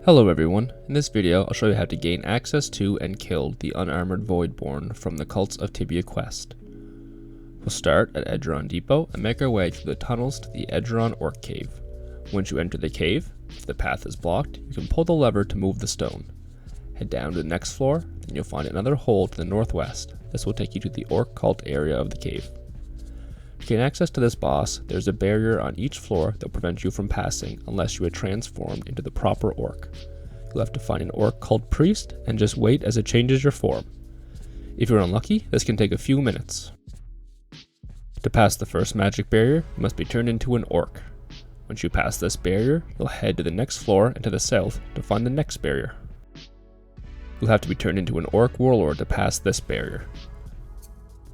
Hello everyone, in this video I'll show you how to gain access to and kill the Unarmored Voidborn from the Cults of Tibia Quest. We'll start at Edron Depot and make our way through the tunnels to the Edron Orc cave. Once you enter the cave, if the path is blocked, you can pull the lever to move the stone. Head down to the next floor, then you'll find another hole to the northwest. This will take you to the Orc Cult area of the cave. To gain access to this boss, there's a barrier on each floor that will prevent you from passing unless you are transformed into the proper orc. You'll have to find an Orc Cult Priest and just wait as it changes your form. If you're unlucky, this can take a few minutes. To pass the first magic barrier, you must be turned into an orc. Once you pass this barrier, you'll head to the next floor and to the south to find the next barrier. You'll have to be turned into an Orc Warlord to pass this barrier.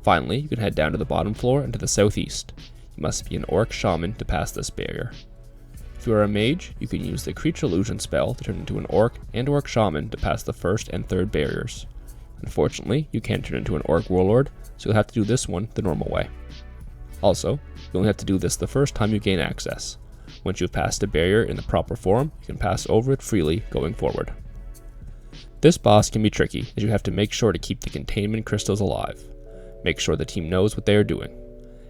Finally, you can head down to the bottom floor and to the southeast. You must be an Orc Shaman to pass this barrier. If you are a mage, you can use the Creature Illusion spell to turn into an Orc and Orc Shaman to pass the first and third barriers. Unfortunately, you can't turn into an Orc Warlord, so you'll have to do this one the normal way. Also, you only have to do this the first time you gain access. Once you've passed a barrier in the proper form, you can pass over it freely going forward. This boss can be tricky, as you have to make sure to keep the containment crystals alive. Make sure the team knows what they are doing.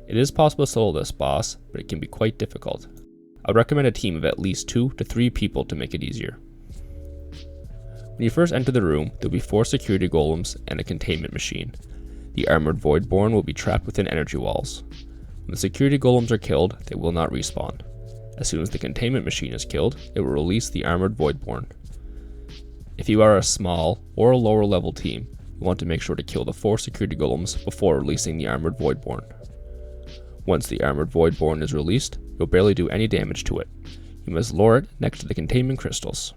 It is possible to solo this boss, but it can be quite difficult. I would recommend a team of at least 2 to 3 people to make it easier. When you first enter the room, there will be 4 security golems and a containment machine. The Unarmored Voidborn will be trapped within energy walls. When the security golems are killed, they will not respawn. As soon as the containment machine is killed, it will release the Armored Voidborn. If you are a small or a lower level team, you want to make sure to kill the 4 security golems before releasing the Armored Voidborn. Once the Armored Voidborn is released, you'll barely do any damage to it. You must lure it next to the containment crystals.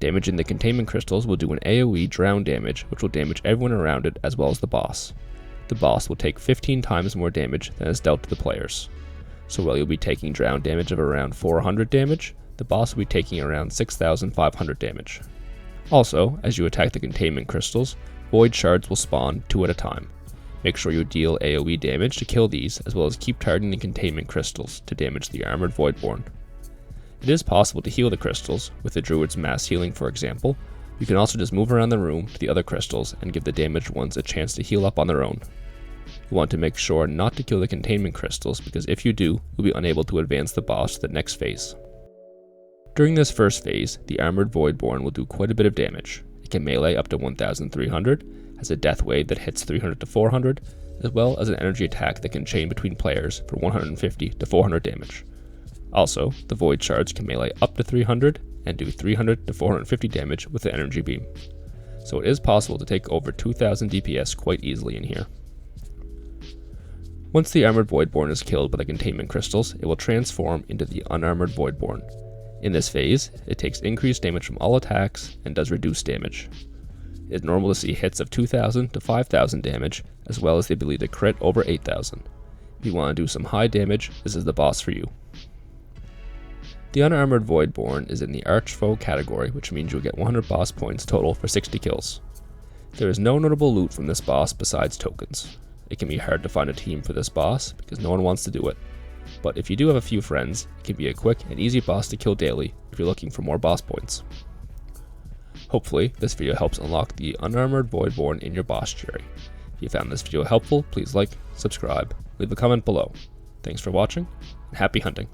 Damaging the containment crystals will do an AoE drown damage, which will damage everyone around it as well as the boss. The boss will take 15 times more damage than is dealt to the players. So while you'll be taking drown damage of around 400 damage, the boss will be taking around 6,500 damage. Also, as you attack the containment crystals, void shards will spawn 2 at a time. Make sure you deal AoE damage to kill these, as well as keep targeting the containment crystals to damage the Armored Voidborn. It is possible to heal the crystals, with the Druid's Mass Healing for example. You can also just move around the room to the other crystals and give the damaged ones a chance to heal up on their own. You want to make sure not to kill the containment crystals, because if you do, you'll be unable to advance the boss to the next phase. During this first phase, the Armored Voidborn will do quite a bit of damage. It can melee up to 1,300, has a death wave that hits 300 to 400, as well as an energy attack that can chain between players for 150 to 400 damage. Also, the void shards can melee up to 300 and do 300 to 450 damage with the energy beam. So it is possible to take over 2,000 DPS quite easily in here. Once the Armored Voidborn is killed by the containment crystals, it will transform into the Unarmored Voidborn. In this phase, it takes increased damage from all attacks and does reduced damage. It is normal to see hits of 2,000 to 5,000 damage, as well as the ability to crit over 8,000. If you want to do some high damage, this is the boss for you. The Unarmored Voidborn is in the Archfoe category, which means you'll get 100 boss points total for 60 kills. There is no notable loot from this boss besides tokens. It can be hard to find a team for this boss, because no one wants to do it. But if you do have a few friends, it can be a quick and easy boss to kill daily if you're looking for more boss points. Hopefully, this video helps unlock the Unarmored Voidborn in your Bosstiary. If you found this video helpful, please like, subscribe, leave a comment below. Thanks for watching, and happy hunting!